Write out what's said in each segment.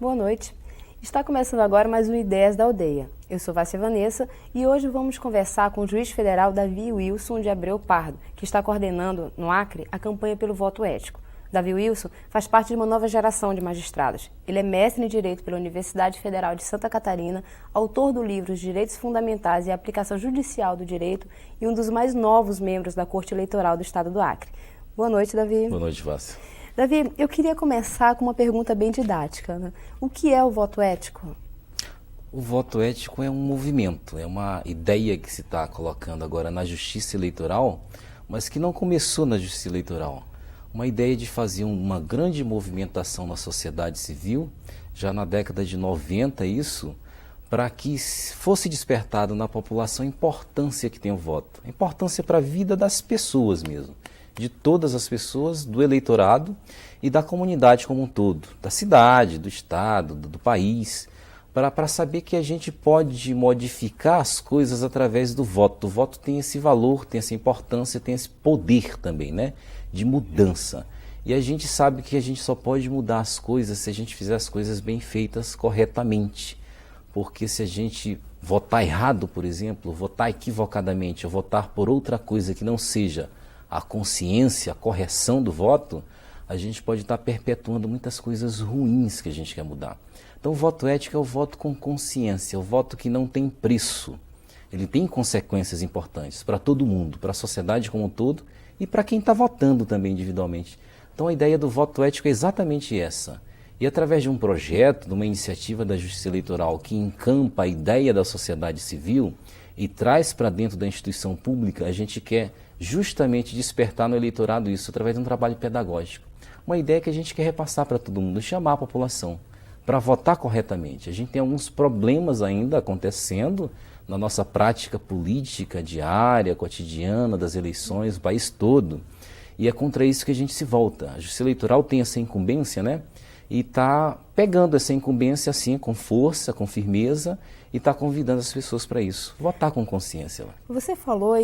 Boa noite. Está começando agora mais um Ideias da Aldeia. Eu sou Vássia Vanessa e hoje vamos conversar com o juiz federal Davi Wilson de Abreu Pardo, que está coordenando no Acre a campanha pelo voto ético. Davi Wilson faz parte de uma nova geração de magistrados. Ele é mestre em Direito pela Universidade Federal de Santa Catarina, autor do livro Os Direitos Fundamentais e a Aplicação Judicial do Direito e um dos mais novos membros da Corte Eleitoral do Estado do Acre. Boa noite, Davi. Boa noite, Vássia. Davi, eu queria começar com uma pergunta bem didática, né? O que é o voto ético? O voto ético é um movimento, é uma ideia que se está colocando agora na Justiça Eleitoral, mas que não começou na Justiça Eleitoral. Uma ideia de fazer uma grande movimentação na sociedade civil, já na década de 90 isso, para que fosse despertado na população a importância que tem o voto, a importância para a vida das pessoas mesmo, de todas as pessoas, do eleitorado e da comunidade como um todo, da cidade, do estado, do país, para saber que a gente pode modificar as coisas através do voto. O voto tem esse valor, tem essa importância, tem esse poder também, né, de mudança. E a gente sabe que a gente só pode mudar as coisas se a gente fizer as coisas bem feitas corretamente. Porque se a gente votar errado, por exemplo, votar equivocadamente, ou votar por outra coisa que não seja a consciência, a correção do voto, a gente pode estar perpetuando muitas coisas ruins que a gente quer mudar. Então o voto ético é o voto com consciência, o voto que não tem preço. Ele tem consequências importantes para todo mundo, para a sociedade como um todo e para quem está votando também individualmente. Então a ideia do voto ético é exatamente essa. E através de um projeto, de uma iniciativa da Justiça Eleitoral que encampa a ideia da sociedade civil e traz para dentro da instituição pública, a gente quer justamente despertar no eleitorado isso através de um trabalho pedagógico. Uma ideia que a gente quer repassar para todo mundo, chamar a população para votar corretamente. A gente tem alguns problemas ainda acontecendo na nossa prática política diária, cotidiana, das eleições, o país todo. E é contra isso que a gente se volta. A Justiça Eleitoral tem essa incumbência, né? E está pegando essa incumbência assim, com força, com firmeza, e está convidando as pessoas para isso. Votar com consciência. Você falou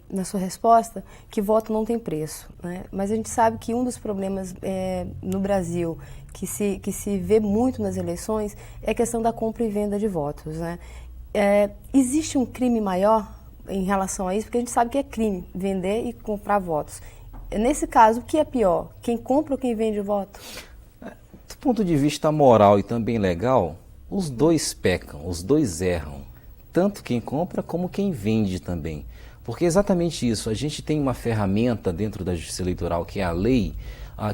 na sua resposta que voto não tem preço, né? Mas a gente sabe que um dos problemas no Brasil que se vê muito nas eleições é a questão da compra e venda de votos, né? Existe um crime maior em relação a isso? Porque a gente sabe que é crime vender e comprar votos. Nesse caso, o que é pior? Quem compra ou quem vende o voto? Do ponto de vista moral e também legal, os dois pecam, os dois erram. Tanto quem compra como quem vende também. Porque é exatamente isso, a gente tem uma ferramenta dentro da Justiça Eleitoral, que é a lei,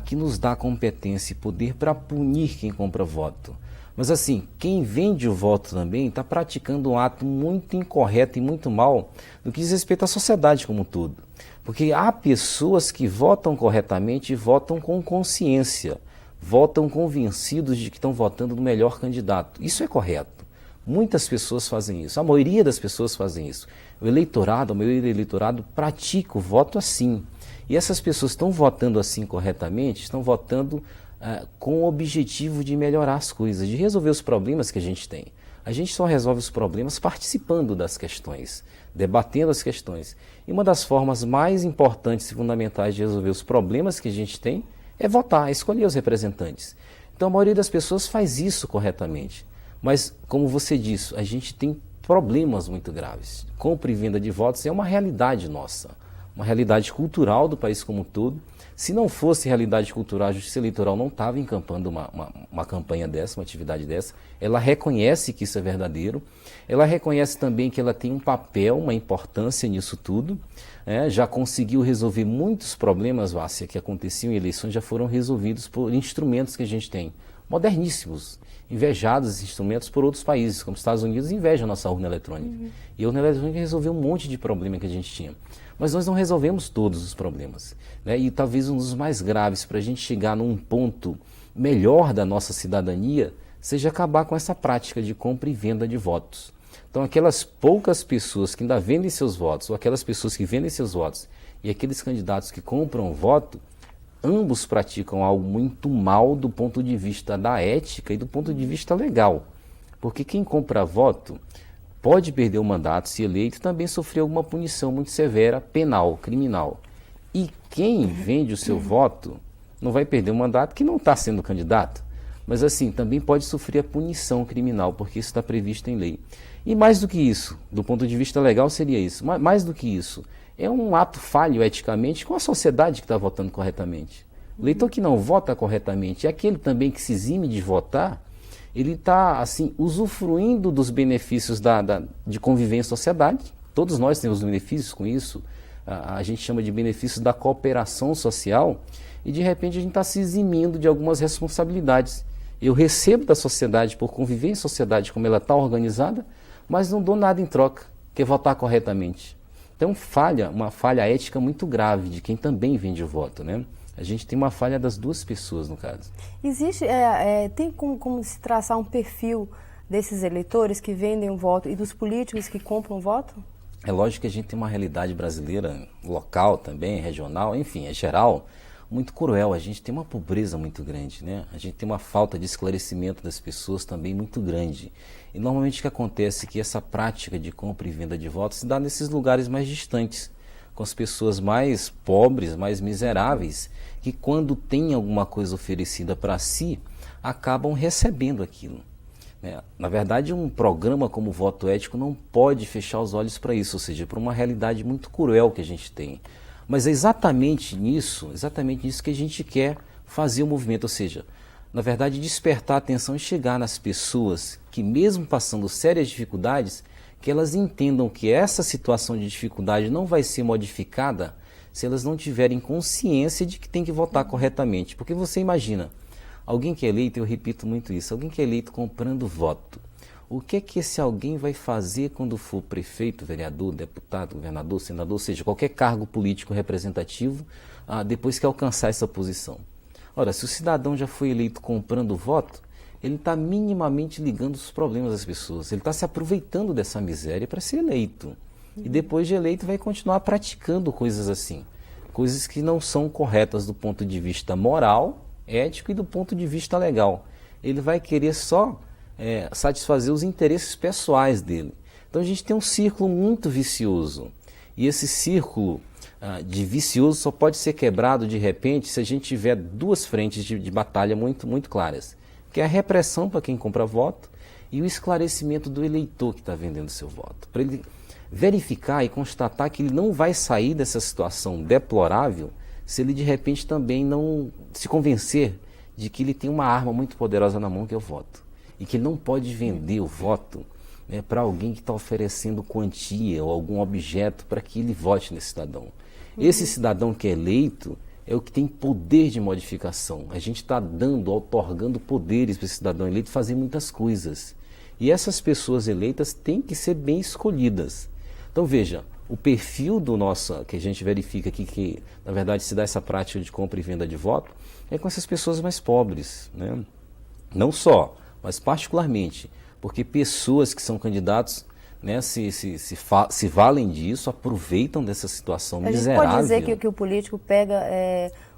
que nos dá competência e poder para punir quem compra voto. Mas assim, quem vende o voto também está praticando um ato muito incorreto e muito mal no que diz respeito à sociedade como um todo. Porque há pessoas que votam corretamente e votam com consciência, votam convencidos de que estão votando no melhor candidato. Isso é correto. Muitas pessoas fazem isso, a maioria das pessoas fazem isso. O eleitorado, a maioria do eleitorado pratica o voto assim. E essas pessoas estão votando assim corretamente, estão votando com o objetivo de melhorar as coisas, de resolver os problemas que a gente tem. A gente só resolve os problemas participando das questões, debatendo as questões. E uma das formas mais importantes e fundamentais de resolver os problemas que a gente tem é votar, é escolher os representantes. Então a maioria das pessoas faz isso corretamente. Mas, como você disse, a gente tem problemas muito graves. Compra e venda de votos é uma realidade nossa, uma realidade cultural do país como um todo. Se não fosse realidade cultural, a Justiça Eleitoral não estava encampando uma campanha dessa, uma atividade dessa. Ela reconhece que isso é verdadeiro, ela reconhece também que ela tem um papel, uma importância nisso tudo, já conseguiu resolver muitos problemas, Vássia, que aconteciam em eleições, já foram resolvidos por instrumentos que a gente tem, moderníssimos, invejados esses instrumentos por outros países, como os Estados Unidos invejam a nossa urna eletrônica. E a urna eletrônica resolveu um monte de problema que a gente tinha. Mas nós não resolvemos todos os problemas, né? E talvez um dos mais graves para a gente chegar num ponto melhor da nossa cidadania seja acabar com essa prática de compra e venda de votos. Então aquelas poucas pessoas que ainda vendem seus votos, ou aquelas pessoas que vendem seus votos, e aqueles candidatos que compram o voto, ambos praticam algo muito mal do ponto de vista da ética e do ponto de vista legal. Porque quem compra voto pode perder o mandato, se eleito, também sofrer alguma punição muito severa, penal, criminal. E quem vende o seu voto não vai perder o mandato que não está sendo candidato, Mas assim, também pode sofrer a punição criminal, porque isso está previsto em lei. E mais do que isso, do ponto de vista legal seria isso, mais do que isso, é um ato falho eticamente com a sociedade que está votando corretamente. O eleitor que não vota corretamente é aquele também que se exime de votar, ele está assim, usufruindo dos benefícios de conviver em sociedade. Todos nós temos benefícios com isso, a gente chama de benefícios da cooperação social, e de repente a gente está se eximindo de algumas responsabilidades. Eu recebo da sociedade por conviver em sociedade como ela está organizada, mas não dou nada em troca, que é votar corretamente. Então uma falha ética muito grave de quem também vende o voto, né? A gente tem uma falha das duas pessoas, no caso. Existe, tem como se traçar um perfil desses eleitores que vendem o voto e dos políticos que compram o voto? É lógico que a gente tem uma realidade brasileira, local também, regional, enfim, é geral, muito cruel. A gente tem uma pobreza muito grande, né? A gente tem uma falta de esclarecimento das pessoas também muito grande. E normalmente o que acontece é que essa prática de compra e venda de votos se dá nesses lugares mais distantes, com as pessoas mais pobres, mais miseráveis, que quando tem alguma coisa oferecida para si, acabam recebendo aquilo. Na verdade, um programa como o voto ético não pode fechar os olhos para isso, ou seja, para uma realidade muito cruel que a gente tem. Mas é exatamente nisso que a gente quer fazer o movimento, ou seja, na verdade, despertar a atenção e chegar nas pessoas que, mesmo passando sérias dificuldades, que elas entendam que essa situação de dificuldade não vai ser modificada se elas não tiverem consciência de que tem que votar corretamente. Porque você imagina, alguém que é eleito, eu repito muito isso, alguém que é eleito comprando voto. O que é que esse alguém vai fazer quando for prefeito, vereador, deputado, governador, senador, ou seja, qualquer cargo político representativo, depois que alcançar essa posição? Ora, se o cidadão já foi eleito comprando voto, ele está minimamente ligando os problemas das pessoas, ele está se aproveitando dessa miséria para ser eleito. E depois de eleito vai continuar praticando coisas assim, coisas que não são corretas do ponto de vista moral, ético e do ponto de vista legal. Ele vai querer só satisfazer os interesses pessoais dele. Então a gente tem um círculo muito vicioso. E esse círculo de vicioso só pode ser quebrado de repente se a gente tiver duas frentes de batalha muito, muito claras. Que é a repressão para quem compra voto e o esclarecimento do eleitor que está vendendo seu voto. Para ele verificar e constatar que ele não vai sair dessa situação deplorável se ele de repente também não se convencer de que ele tem uma arma muito poderosa na mão, que é o voto. E que ele não pode vender o voto para alguém que está oferecendo quantia ou algum objeto para que ele vote nesse cidadão. Esse cidadão que é eleito é o que tem poder de modificação. A gente está otorgando poderes para esse cidadão eleito fazer muitas coisas. E essas pessoas eleitas têm que ser bem escolhidas. Então veja, o perfil do nosso, que a gente verifica aqui, que na verdade se dá essa prática de compra e venda de voto, é com essas pessoas mais pobres, né? Não só, mas particularmente, porque pessoas que são candidatos, né, se valem disso, aproveitam dessa situação miserável. A gente pode dizer que o político pega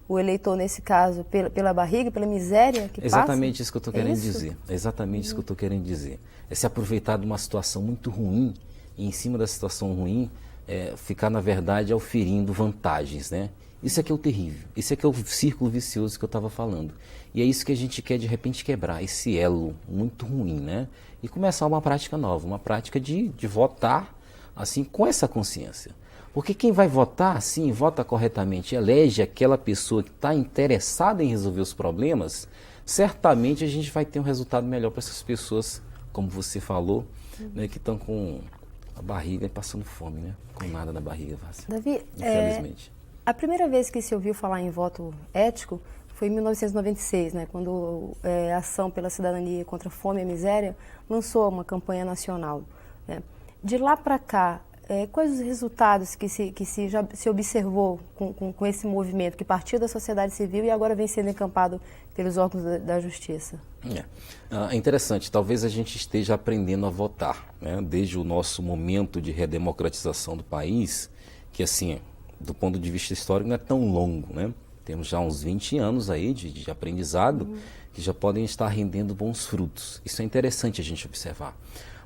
o eleitor, nesse caso, pela barriga, pela miséria que passa? Exatamente isso que eu estou querendo dizer. É exatamente isso que eu estou querendo dizer. É se aproveitar de uma situação muito ruim e, em cima da situação ruim, ficar, na verdade, auferindo vantagens, né? Isso é que é o terrível. Isso é que é o círculo vicioso que eu estava falando. E é isso que a gente quer, de repente, quebrar, esse elo muito ruim, né? E começar uma prática nova, uma prática de votar, assim, com essa consciência. Porque quem vai votar, assim, vota corretamente, elege aquela pessoa que está interessada em resolver os problemas, certamente a gente vai ter um resultado melhor para essas pessoas, como você falou, né, que estão com a barriga e passando fome, né? Com nada na barriga, Davi, infelizmente. A primeira vez que se ouviu falar em voto ético foi em 1996, né, quando a Ação pela Cidadania contra a Fome e a Miséria lançou uma campanha nacional, né? De lá para cá, quais os resultados que já se observou com esse movimento que partiu da sociedade civil e agora vem sendo encampado pelos órgãos da justiça? É interessante, talvez a gente esteja aprendendo a votar, né? Desde o nosso momento de redemocratização do país, que assim, do ponto de vista histórico não é tão longo, né? Temos já uns 20 anos aí de aprendizado que já podem estar rendendo bons frutos. Isso é interessante a gente observar.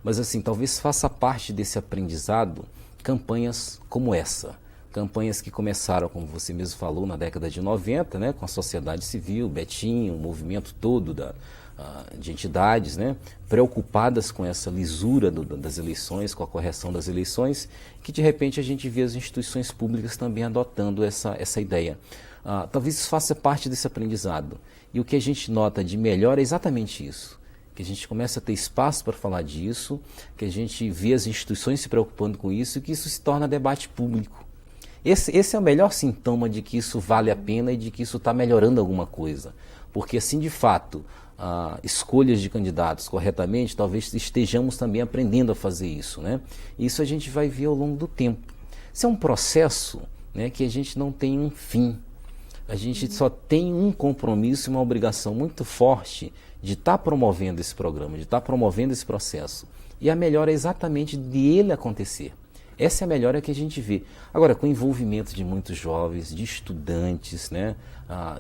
Mas assim, talvez faça parte desse aprendizado campanhas como essa. Campanhas que começaram, como você mesmo falou, na década de 90, né, com a sociedade civil, Betinho, o movimento todo de entidades, né, preocupadas com essa lisura das eleições, com a correção das eleições, que de repente a gente vê as instituições públicas também adotando essa ideia. Talvez isso faça parte desse aprendizado. E o que a gente nota de melhor é exatamente isso. Que a gente começa a ter espaço para falar disso, que a gente vê as instituições se preocupando com isso e que isso se torna debate público. Esse é o melhor sintoma de que isso vale a pena e de que isso está melhorando alguma coisa. Porque assim, de fato, escolhas de candidatos corretamente, talvez estejamos também aprendendo a fazer isso, né? Isso a gente vai ver ao longo do tempo. Isso é um processo, né, que a gente não tem um fim. A gente só tem um compromisso e uma obrigação muito forte de estar promovendo esse programa, de estar promovendo esse processo. E a melhora é exatamente de ele acontecer. Essa é a melhora que a gente vê. Agora, com o envolvimento de muitos jovens, de estudantes, né?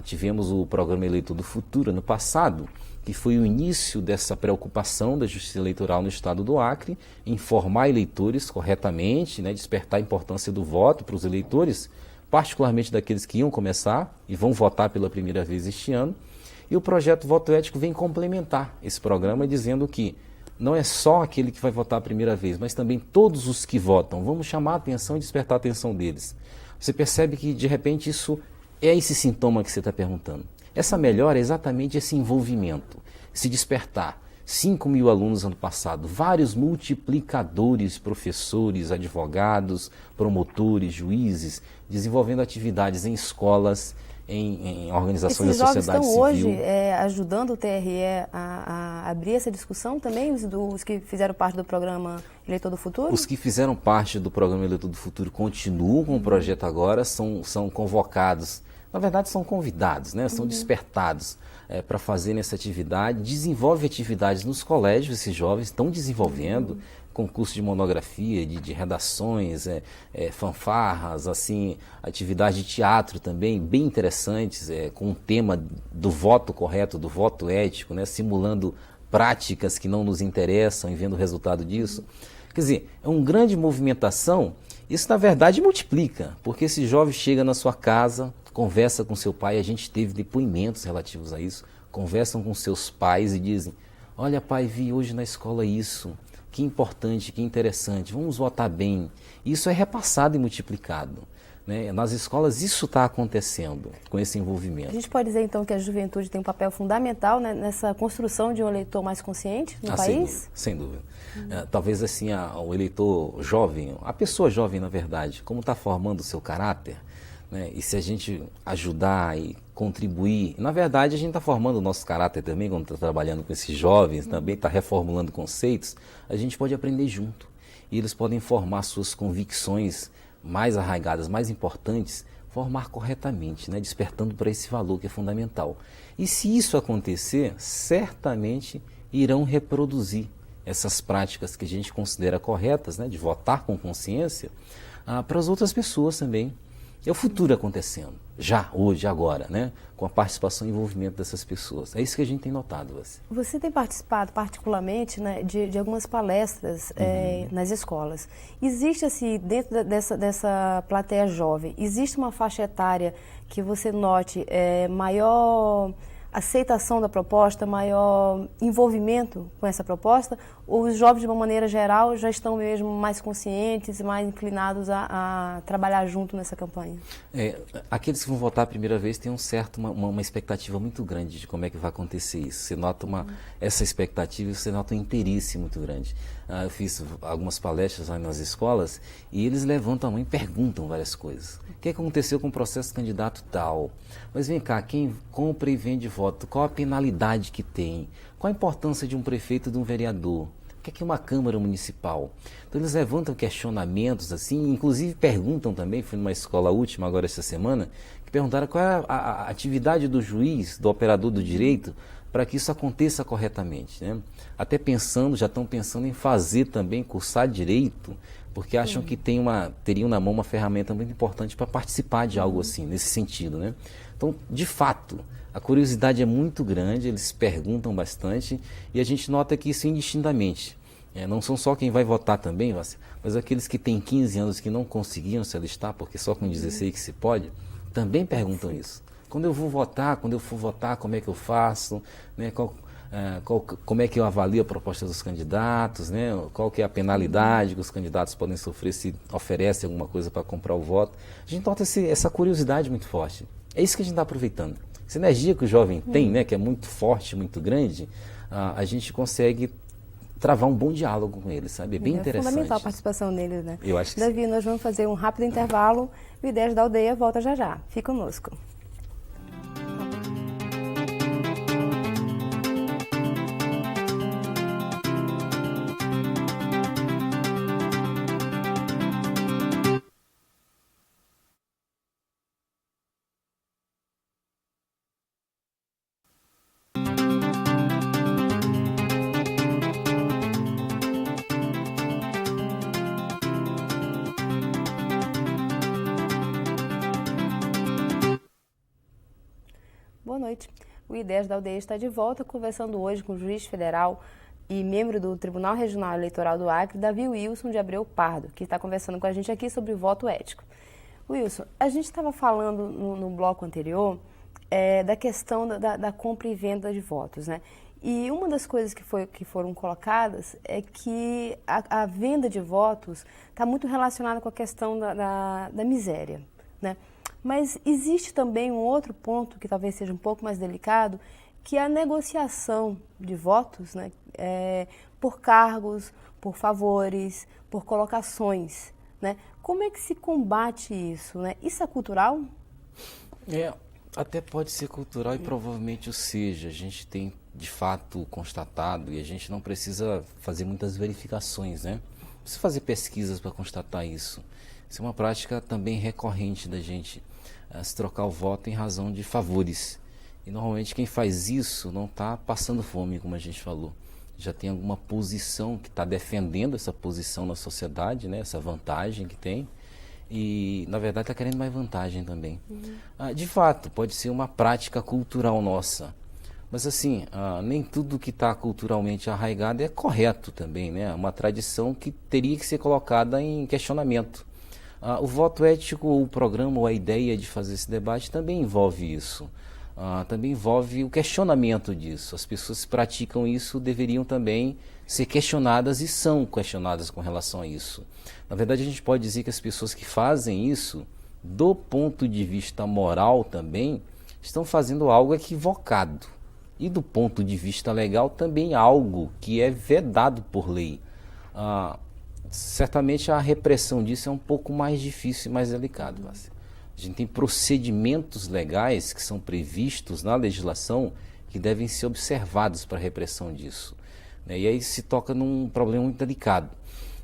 Tivemos o programa Eleitor do Futuro ano passado, que foi o início dessa preocupação da Justiça Eleitoral no estado do Acre, em formar eleitores corretamente, né? Despertar a importância do voto para os eleitores, particularmente daqueles que iam começar e vão votar pela primeira vez este ano. E o projeto Voto Ético vem complementar esse programa, dizendo que não é só aquele que vai votar a primeira vez, mas também todos os que votam. Vamos chamar a atenção e despertar a atenção deles. Você percebe que, de repente, isso é esse sintoma que você está perguntando. Essa melhora é exatamente esse envolvimento, esse despertar. 5.000 alunos ano passado, vários multiplicadores, professores, advogados, promotores, juízes, desenvolvendo atividades em escolas, em organizações da sociedade civil. Esses jovens estão hoje ajudando o TRE a abrir essa discussão também, os que fizeram parte do programa Eleitor do Futuro? Os que fizeram parte do programa Eleitor do Futuro continuam com o projeto agora, são convocados, na verdade são convidados, né? São despertados para fazerem essa atividade, desenvolve atividades nos colégios, esses jovens estão desenvolvendo, concurso de monografia, de redações, fanfarras, assim, atividades de teatro também, bem interessantes, com o tema do voto correto, do voto ético, né, simulando práticas que não nos interessam e vendo o resultado disso. Quer dizer, é uma grande movimentação, isso na verdade multiplica, porque esse jovem chega na sua casa, conversa com seu pai, a gente teve depoimentos relativos a isso, conversam com seus pais e dizem, olha pai, vi hoje na escola isso, que importante, que interessante, vamos votar bem. Isso é repassado e multiplicado, né? Nas escolas isso está acontecendo com esse envolvimento. A gente pode dizer então que a juventude tem um papel fundamental, né, nessa construção de um eleitor mais consciente no país? Sem dúvida. Talvez assim o eleitor jovem, a pessoa jovem na verdade, como está formando o seu caráter, né? E se a gente ajudar e contribuir, na verdade a gente está formando o nosso caráter também, quando está trabalhando com esses jovens, também está reformulando conceitos, a gente pode aprender junto. E eles podem formar suas convicções mais arraigadas, mais importantes, formar corretamente, né? Despertando para esse valor que é fundamental. E se isso acontecer, certamente irão reproduzir essas práticas que a gente considera corretas, né? De votar com consciência, para as outras pessoas também. É o futuro acontecendo, já, hoje, agora, né? Com a participação e envolvimento dessas pessoas. É isso que a gente tem notado. Você tem participado particularmente, né, de algumas palestras nas escolas. Existe, assim, dentro dessa plateia jovem, existe uma faixa etária que você note maior aceitação da proposta, maior envolvimento com essa proposta? Ou os jovens, de uma maneira geral, já estão mesmo mais conscientes e mais inclinados a trabalhar junto nessa campanha? Aqueles que vão votar a primeira vez têm uma expectativa muito grande de como é que vai acontecer isso. Você nota essa expectativa e você nota um interesse muito grande. Eu fiz algumas palestras lá nas escolas e eles levantam a mão e perguntam várias coisas. O que aconteceu com o processo candidato tal? Mas vem cá, quem compra e vende voto, qual a penalidade que tem? Qual a importância de um prefeito e de um vereador? O que é uma Câmara Municipal? Então eles levantam questionamentos assim, inclusive perguntam também, fui numa escola última agora essa semana, que perguntaram qual é a atividade do juiz, do operador do direito, para que isso aconteça corretamente, né? Até já estão pensando em fazer também, cursar direito, porque acham que teriam na mão uma ferramenta muito importante para participar de algo assim, nesse sentido, né? Então, de fato, a curiosidade é muito grande, eles perguntam bastante e a gente nota que isso indistintamente. Não são só quem vai votar também, mas aqueles que têm 15 anos que não conseguiam se alistar, porque só com 16 que se pode, também perguntam isso. Quando eu for votar, como é que eu faço? Né? como é que eu avalio a proposta dos candidatos, né? Qual que é a penalidade que os candidatos podem sofrer se oferecem alguma coisa para comprar o voto. A gente nota essa curiosidade muito forte. É isso que a gente está aproveitando. Essa energia que o jovem tem, né, que é muito forte, muito grande, a gente consegue travar um bom diálogo com eles, sabe? É bem interessante. É fundamental a participação deles, né? Eu acho que Davi, nós vamos fazer um rápido intervalo. O Ideias da Aldeia volta já já. Fique conosco. Boa noite. O Ideias da Aldeia está de volta, conversando hoje com o juiz federal e membro do Tribunal Regional Eleitoral do Acre, Davi Wilson de Abreu Pardo, que está conversando com a gente aqui sobre o voto ético. Wilson, a gente estava falando no bloco anterior da questão da compra e venda de votos, né? E uma das coisas que foram colocadas é que a venda de votos está muito relacionada com a questão da miséria, né? Mas existe também um outro ponto que talvez seja um pouco mais delicado, que é a negociação de votos, né? Por cargos, por favores, por colocações, né? Como é que se combate isso, né? Isso é cultural? Até pode ser cultural e provavelmente o seja. A gente tem, de fato, constatado, e a gente não precisa fazer muitas verificações, né? Não precisa fazer pesquisas para constatar isso. Isso é uma prática também recorrente da gente, se trocar o voto em razão de favores. E normalmente quem faz isso não está passando fome, como a gente falou. Já tem alguma posição que está defendendo essa posição na sociedade, né? Essa vantagem que tem. E, na verdade, está querendo mais vantagem também. De fato, pode ser uma prática cultural nossa. Mas, assim, nem tudo que está culturalmente arraigado é correto também, né? É uma tradição que teria que ser colocada em questionamento. O voto ético, o programa ou a ideia de fazer esse debate também envolve isso. Também envolve o questionamento disso. As pessoas que praticam isso deveriam também ser questionadas e são questionadas com relação a isso. Na verdade, a gente pode dizer que as pessoas que fazem isso, do ponto de vista moral também, estão fazendo algo equivocado. E do ponto de vista legal também algo que é vedado por lei. Certamente a repressão disso é um pouco mais difícil e mais delicado. A gente tem procedimentos legais que são previstos na legislação que devem ser observados para a repressão disso. E aí se toca num problema muito delicado.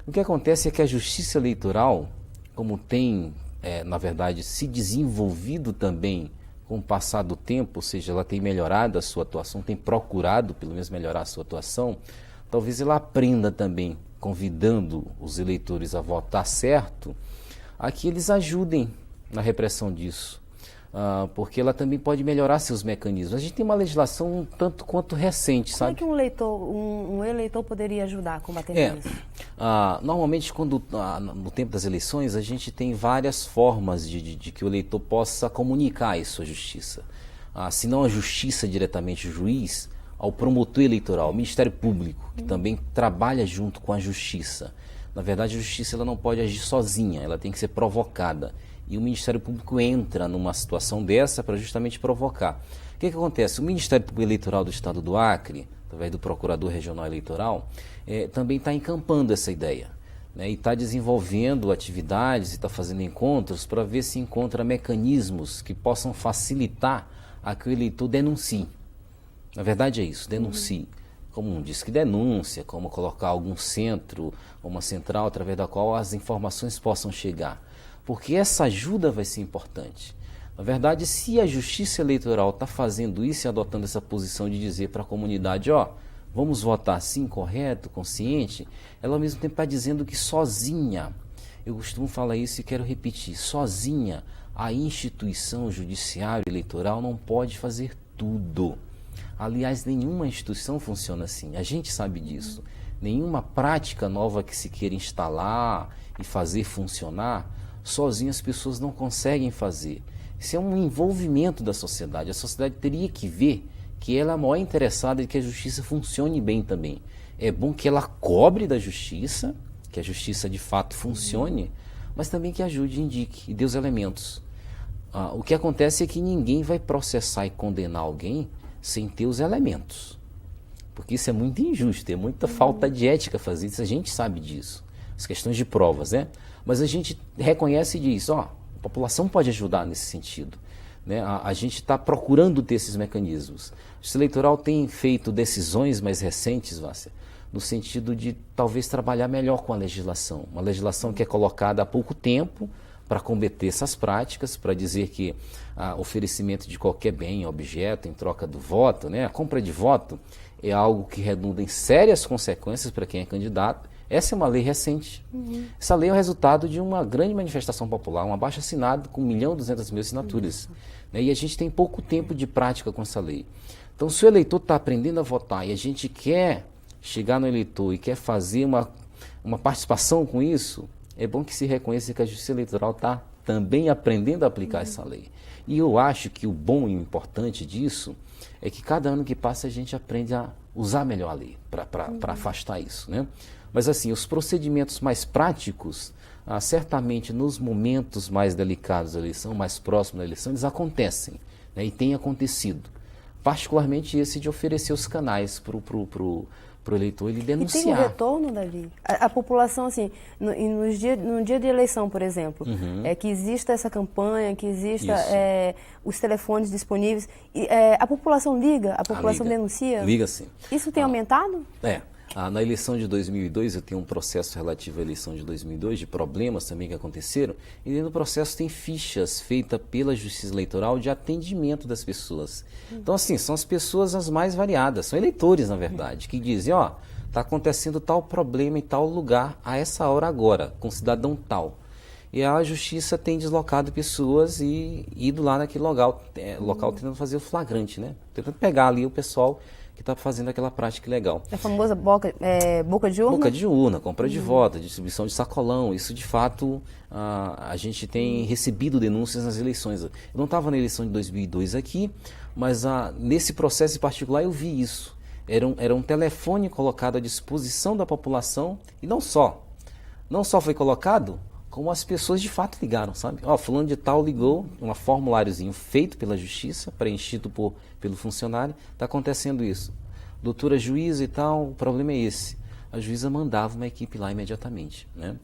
O que acontece é que a justiça eleitoral, como tem, na verdade, se desenvolvido também com o passar do tempo, ou seja, ela tem melhorado a sua atuação, tem procurado pelo menos melhorar a sua atuação, talvez ela aprenda também, convidando os eleitores a votar certo, a que eles ajudem na repressão disso, porque ela também pode melhorar seus mecanismos. A gente tem uma legislação um tanto quanto recente, sabe? Como é que um eleitor poderia ajudar a combater isso? Normalmente, no tempo das eleições, a gente tem várias formas de que o eleitor possa comunicar isso à justiça. Se não a justiça diretamente, o juiz, ao promotor eleitoral, ao Ministério Público, que também trabalha junto com a justiça. Na verdade, a justiça ela não pode agir sozinha, ela tem que ser provocada. E o Ministério Público entra numa situação dessa para justamente provocar. O que acontece? O Ministério Público Eleitoral do Estado do Acre, através do Procurador Regional Eleitoral, também está encampando essa ideia, né? E está desenvolvendo atividades e está fazendo encontros para ver se encontra mecanismos que possam facilitar a que o eleitor denuncie. Na verdade é isso, denuncie. Como um disque denúncia, como colocar algum centro, uma central através da qual as informações possam chegar. Porque essa ajuda vai ser importante. Na verdade, se a Justiça Eleitoral está fazendo isso e adotando essa posição de dizer para a comunidade, vamos votar assim, correto, consciente, ela ao mesmo tempo está dizendo que sozinha, eu costumo falar isso e quero repetir, sozinha a instituição judiciária eleitoral não pode fazer tudo. Aliás, nenhuma instituição funciona assim, a gente sabe disso. Nenhuma prática nova que se queira instalar e fazer funcionar, sozinho as pessoas não conseguem fazer. Isso é um envolvimento da sociedade. A sociedade teria que ver que ela é a maior interessada em que a justiça funcione bem também. É bom que ela cobre da justiça, que a justiça de fato funcione, mas também que ajude, indique e dê os elementos. O que acontece é que ninguém vai processar e condenar alguém sem ter os elementos. Porque isso é muito injusto, é muita falta de ética fazer isso, a gente sabe disso. As questões de provas, né? Mas a gente reconhece e diz, a população pode ajudar nesse sentido. Né? A gente está procurando ter esses mecanismos. A Justiça Eleitoral tem feito decisões mais recentes, Vácia, no sentido de talvez trabalhar melhor com a legislação. Uma legislação que é colocada há pouco tempo para combater essas práticas, para dizer que oferecimento de qualquer bem, objeto, em troca do voto, né? A compra de voto é algo que redunda em sérias consequências para quem é candidato. Essa é uma lei recente. Essa lei é o resultado de uma grande manifestação popular, um abaixo-assinado com 1.200.000 assinaturas. Né? E a gente tem pouco tempo de prática com essa lei. Então, se o eleitor está aprendendo a votar e a gente quer chegar no eleitor e quer fazer uma participação com isso, é bom que se reconheça que a Justiça Eleitoral está também aprendendo a aplicar essa lei. E eu acho que o bom e o importante disso é que cada ano que passa a gente aprende a usar melhor a lei para afastar isso, né? Mas assim, os procedimentos mais práticos, certamente nos momentos mais delicados da eleição, mais próximos da eleição, eles acontecem, né? E têm acontecido. Particularmente esse de oferecer os canais para o eleitor ele denunciar. E tem um retorno, Davi? A população, assim, no dia de eleição, por exemplo, que exista essa campanha, que exista os telefones disponíveis, a população liga, a população denuncia? Liga sim. Isso tem aumentado? Na eleição de 2002, eu tenho um processo relativo à eleição de 2002, de problemas também que aconteceram, e dentro do processo tem fichas feitas pela Justiça Eleitoral de atendimento das pessoas. Então, assim, são as pessoas as mais variadas, são eleitores, na verdade, que dizem, está acontecendo tal problema em tal lugar, a essa hora agora, com cidadão tal. E a Justiça tem deslocado pessoas e ido lá naquele local tentando fazer o flagrante, né? Tentando pegar ali o pessoal que está fazendo aquela prática ilegal. A famosa boca de urna? Boca de urna, compra de voto, distribuição de sacolão. Isso, de fato, a gente tem recebido denúncias nas eleições. Eu não estava na eleição de 2002 aqui, mas nesse processo em particular eu vi isso. Era um telefone colocado à disposição da população e não só foi colocado, como as pessoas de fato ligaram, sabe? Fulano de tal ligou, um formuláriozinho feito pela justiça, preenchido pelo funcionário, está acontecendo isso. Doutora juíza e tal, o problema é esse. A juíza mandava uma equipe lá imediatamente, né?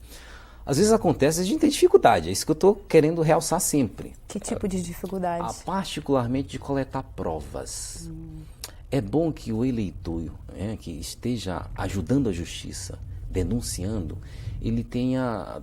Às vezes acontece, a gente tem dificuldade, é isso que eu estou querendo realçar sempre. Que tipo de dificuldade? Particularmente de coletar provas. É bom que o eleitor, que esteja ajudando a justiça, denunciando, ele tenha...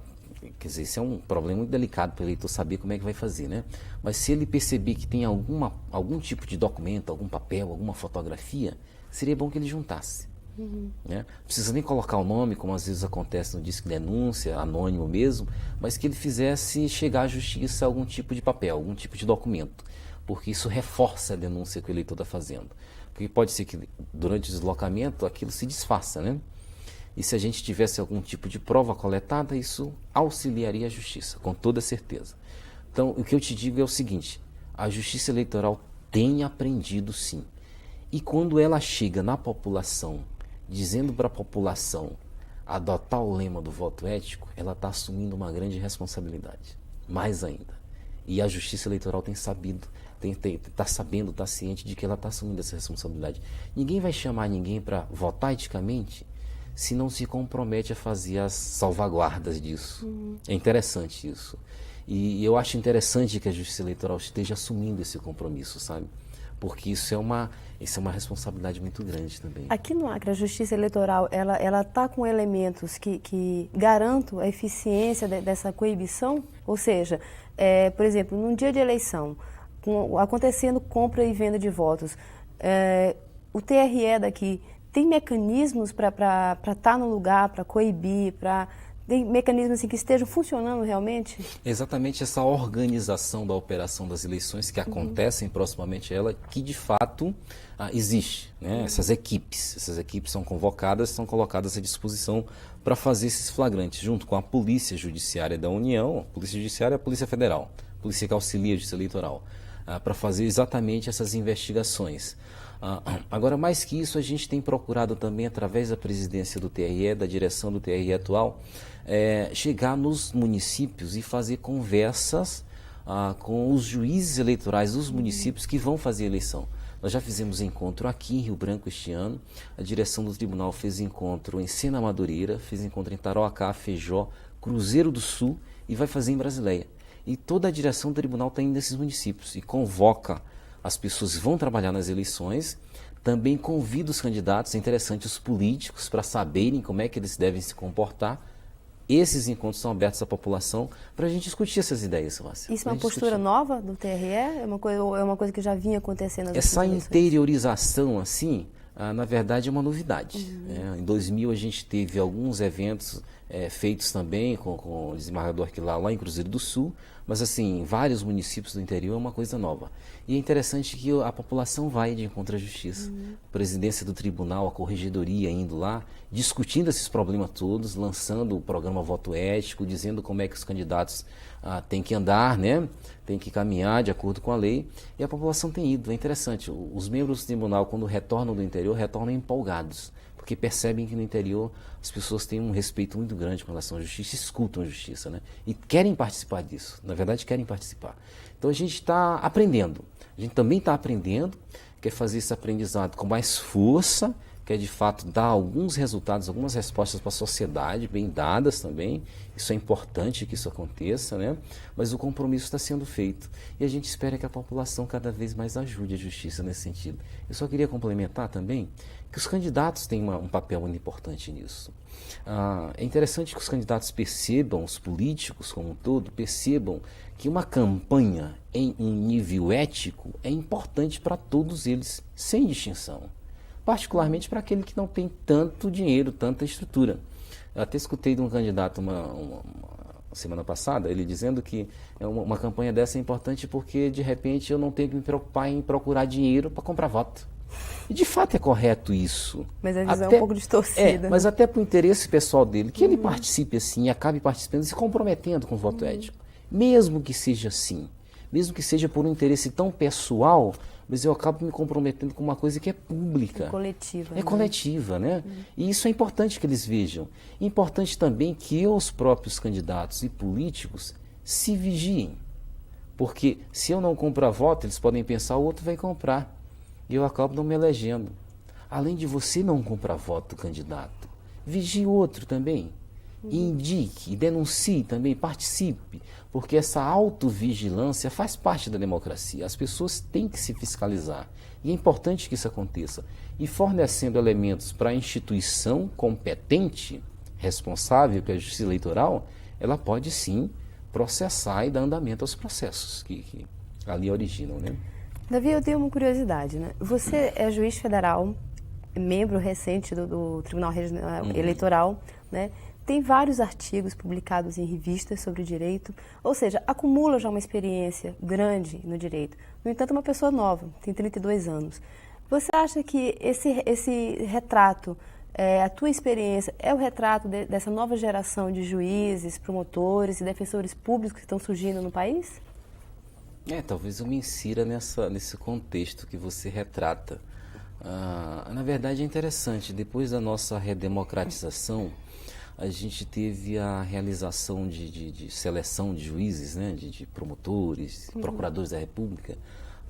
Quer dizer, isso é um problema muito delicado para o eleitor saber como é que vai fazer, né? Mas se ele perceber que tem algum tipo de documento, algum papel, alguma fotografia, seria bom que ele juntasse. Né? Não precisa nem colocar o nome, como às vezes acontece no disque denúncia, anônimo mesmo, mas que ele fizesse chegar à justiça algum tipo de papel, algum tipo de documento, porque isso reforça a denúncia que o eleitor está fazendo. Porque pode ser que durante o deslocamento aquilo se desfaça, né? E se a gente tivesse algum tipo de prova coletada, isso auxiliaria a justiça, com toda certeza. Então, o que eu te digo é o seguinte, a Justiça Eleitoral tem aprendido sim. E quando ela chega na população, dizendo para a população adotar o lema do voto ético, ela está assumindo uma grande responsabilidade, mais ainda. E a Justiça Eleitoral tem sabido, está ciente de que ela está assumindo essa responsabilidade. Ninguém vai chamar ninguém para votar eticamente se não se compromete a fazer as salvaguardas disso. É interessante isso. E eu acho interessante que a Justiça Eleitoral esteja assumindo esse compromisso, sabe? Porque isso é uma responsabilidade muito grande também. Aqui no Acre, a Justiça Eleitoral, ela está com elementos que garantam a eficiência dessa coibição? Ou seja, por exemplo, num dia de eleição, acontecendo compra e venda de votos, o TRE daqui tem mecanismos para estar no lugar, para coibir, tem mecanismos assim, que estejam funcionando realmente? Exatamente essa organização da operação das eleições que acontecem proximamente a ela, que de fato existe, né? Essas equipes são convocadas, são colocadas à disposição para fazer esses flagrantes, junto com a Polícia Judiciária da União. A Polícia Judiciária é a Polícia Federal, a polícia que auxilia a Justiça Eleitoral. para fazer exatamente essas investigações. Agora, mais que isso, a gente tem procurado também, através da presidência do TRE, da direção do TRE atual, chegar nos municípios e fazer conversas com os juízes eleitorais dos municípios que vão fazer a eleição. Nós já fizemos encontro aqui em Rio Branco este ano, a direção do tribunal fez encontro em Sena Madureira, fez encontro em Tarauacá, Feijó, Cruzeiro do Sul e vai fazer em Brasileia. E toda a direção do tribunal está indo nesses municípios e convoca as pessoas que vão trabalhar nas eleições, também convida os candidatos, é interessante, os políticos, para saberem como é que eles devem se comportar. Esses encontros são abertos à população para a gente discutir essas ideias, Márcia. Isso é uma postura nova do TRE? É uma coisa que já vinha acontecendo nas Essa últimas eleições? interiorização, assim, na verdade é uma novidade. Em 2000 a gente teve alguns eventos feitos também com o desembargador Aquilar lá em Cruzeiro do Sul, mas assim, em vários municípios do interior é uma coisa nova. E é interessante que a população vai de encontro à justiça. A presidência do tribunal, a corregedoria indo lá, discutindo esses problemas todos, lançando o programa Voto Ético, dizendo como é que os candidatos têm que andar, né? Têm que caminhar de acordo com a lei. E a população tem ido, é interessante. Os membros do tribunal, quando retornam do interior, retornam empolgados, porque percebem que no interior as pessoas têm um respeito muito grande com relação à justiça, escutam a justiça, né? E querem participar disso, na verdade querem participar. Então a gente está aprendendo, a gente também está aprendendo, quer fazer esse aprendizado com mais força, quer de fato dar alguns resultados, algumas respostas para a sociedade, bem dadas também. Isso é importante que isso aconteça, né? Mas o compromisso está sendo feito. E a gente espera que a população cada vez mais ajude a justiça nesse sentido. Eu só queria complementar também que os candidatos têm um papel muito importante nisso. É interessante que os candidatos percebam, os políticos como um todo, percebam que uma campanha em um nível ético é importante para todos eles, sem distinção. Particularmente para aquele que não tem tanto dinheiro, tanta estrutura. Eu até escutei de um candidato uma semana passada, ele dizendo que uma campanha dessa é importante porque, de repente, eu não tenho que me preocupar em procurar dinheiro para comprar voto. E, de fato, é correto isso. Mas a visão é um pouco distorcida. Mas até para o interesse pessoal dele, que ele participe assim, acabe participando e se comprometendo com o voto ético. Mesmo que seja assim, mesmo que seja por um interesse tão pessoal, mas eu acabo me comprometendo com uma coisa que é pública. É coletiva. É coletiva, né? E isso é importante que eles vejam. É importante também que os próprios candidatos e políticos se vigiem. Porque se eu não comprar voto, eles podem pensar, o outro vai comprar. E eu acabo não me elegendo. Além de você não comprar voto do candidato, vigie o outro também. E indique, denuncie também, participe, porque essa autovigilância faz parte da democracia. As pessoas têm que se fiscalizar e é importante que isso aconteça. E fornecendo elementos para a instituição competente, responsável pela justiça eleitoral, ela pode sim processar e dar andamento aos processos que ali originam, né? Davi, eu tenho uma curiosidade, né? Você é juiz federal, membro recente do Tribunal Regional Eleitoral, né? Tem vários artigos publicados em revistas sobre direito, ou seja, acumula já uma experiência grande no direito. No entanto, é uma pessoa nova, tem 32 anos. Você acha que esse retrato, a tua experiência, é o retrato dessa nova geração de juízes, promotores e defensores públicos que estão surgindo no país? Talvez eu me insira nesse contexto que você retrata. Na verdade é interessante, depois da nossa redemocratização, a gente teve a realização de seleção de juízes, né, de promotores, procuradores da República,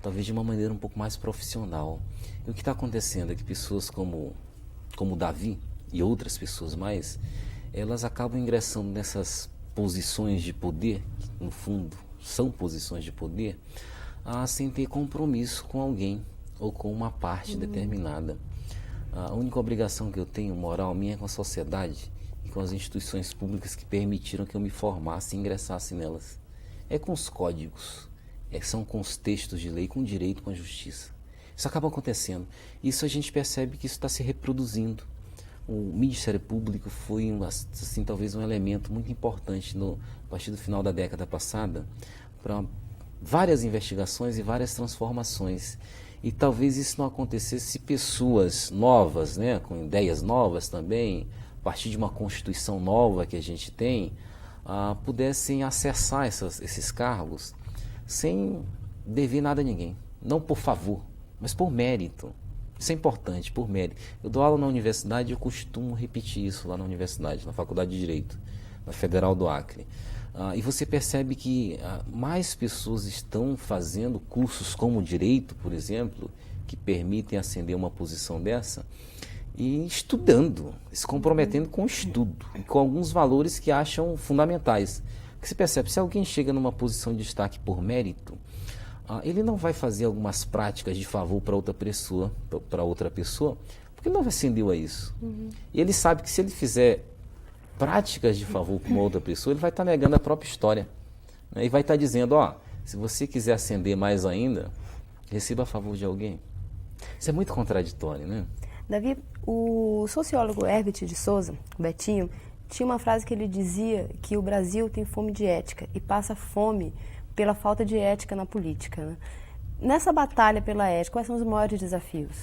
talvez de uma maneira um pouco mais profissional. E o que está acontecendo é que pessoas como Davi e outras pessoas mais, elas acabam ingressando nessas posições de poder, que no fundo são posições de poder, sem ter compromisso com alguém ou com uma parte determinada. A única obrigação que eu tenho, moral minha, é com a sociedade e com as instituições públicas que permitiram que eu me formasse e ingressasse nelas. É com os códigos, são com os textos de lei, com o direito, com a justiça. Isso acaba acontecendo. Isso a gente percebe que isso está se reproduzindo. O Ministério Público foi, assim, talvez um elemento muito importante a partir do final da década passada para várias investigações e várias transformações. E talvez isso não acontecesse se pessoas novas, né, com ideias novas também, a partir de uma Constituição nova que a gente tem, pudessem acessar esses cargos sem dever nada a ninguém. Não por favor, mas por mérito. Isso é importante, por mérito. Eu dou aula na universidade e eu costumo repetir isso lá na universidade, na Faculdade de Direito, na Federal do Acre. E você percebe que mais pessoas estão fazendo cursos como Direito, por exemplo, que permitem ascender uma posição dessa, e estudando, se comprometendo com o estudo, e com alguns valores que acham fundamentais. Porque você percebe, se alguém chega numa posição de destaque por mérito, ele não vai fazer algumas práticas de favor para outra pessoa, porque ele não ascendeu a isso. E ele sabe que se ele fizer práticas de favor para uma outra pessoa, ele vai estar negando a própria história, né? E vai estar dizendo, se você quiser ascender mais ainda, receba a favor de alguém. Isso é muito contraditório, né? Davi, o sociólogo Herbert de Souza, o Betinho, tinha uma frase que ele dizia que o Brasil tem fome de ética e passa fome pela falta de ética na política, né? Nessa batalha pela ética, quais são os maiores desafios?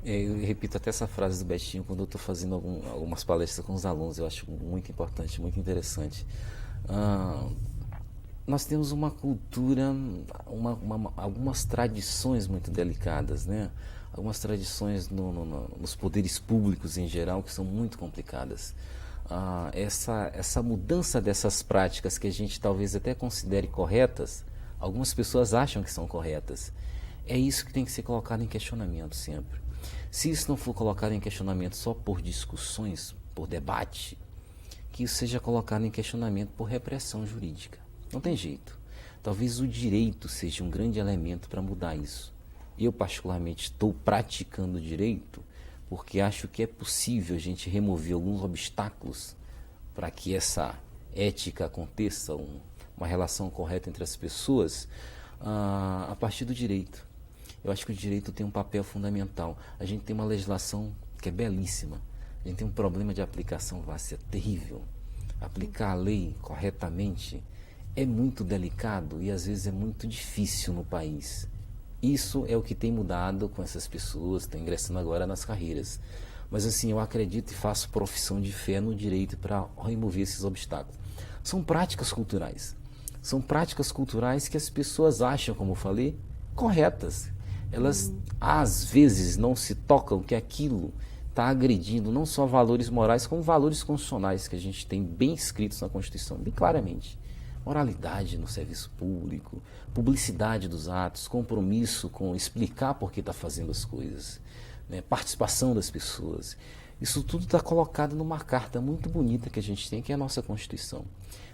Eu repito até essa frase do Betinho quando eu estou fazendo algumas palestras com os alunos, eu acho muito importante, muito interessante. Nós temos uma cultura, algumas tradições muito delicadas, né? Algumas tradições nos poderes públicos em geral que são muito complicadas. Essa mudança dessas práticas que a gente talvez até considere corretas, algumas pessoas acham que são corretas. É isso que tem que ser colocado em questionamento sempre. Se isso não for colocado em questionamento só por discussões, por debate, que isso seja colocado em questionamento por repressão jurídica. Não tem jeito. Talvez o direito seja um grande elemento para mudar isso. Eu, particularmente, estou praticando direito porque acho que é possível a gente remover alguns obstáculos para que essa ética aconteça, uma relação correta entre as pessoas, a partir do direito. Eu acho que o direito tem um papel fundamental. A gente tem uma legislação que é belíssima. A gente tem um problema de aplicação, Vássia, terrível. Aplicar a lei corretamente é muito delicado e às vezes é muito difícil no país. Isso é o que tem mudado com essas pessoas, estão ingressando agora nas carreiras. Mas assim, eu acredito e faço profissão de fé no direito para remover esses obstáculos. São práticas culturais. São práticas culturais que as pessoas acham, como eu falei, corretas. Elas, às vezes, não se tocam que aquilo está agredindo não só valores morais, como valores constitucionais que a gente tem bem escritos na Constituição, bem claramente. Moralidade no serviço público, publicidade dos atos, compromisso com explicar por que está fazendo as coisas, né? Participação das pessoas. Isso tudo está colocado numa carta muito bonita que a gente tem, que é a nossa Constituição.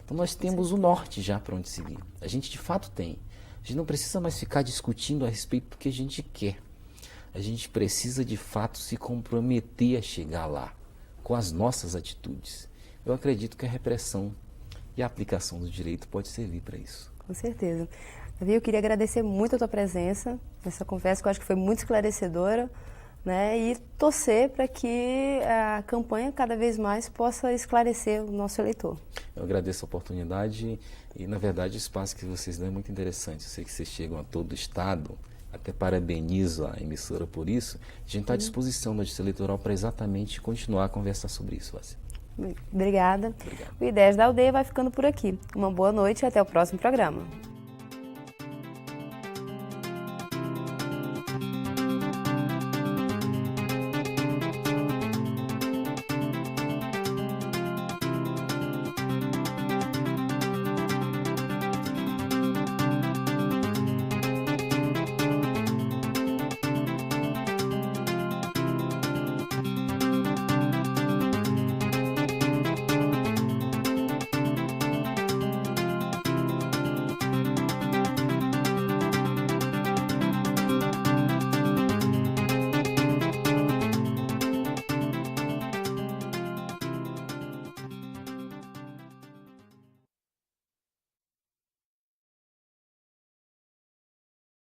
Então nós temos o norte já para onde seguir. A gente de fato tem. A gente não precisa mais ficar discutindo a respeito do que a gente quer. A gente precisa de fato se comprometer a chegar lá, com as nossas atitudes. Eu acredito que a repressão e a aplicação do direito pode servir para isso. Com certeza. Davi, eu queria agradecer muito a tua presença nessa conversa, que eu acho que foi muito esclarecedora, né? E torcer para que a campanha cada vez mais possa esclarecer o nosso eleitor. Eu agradeço a oportunidade e, na verdade, o espaço que vocês dão é muito interessante. Eu sei que vocês chegam a todo o estado, até parabenizo a emissora por isso. A gente está à disposição na Justiça Eleitoral para exatamente continuar a conversar sobre isso, Vássia. Obrigada. Obrigado. O Ideias da Aldeia vai ficando por aqui. Uma boa noite e até o próximo programa.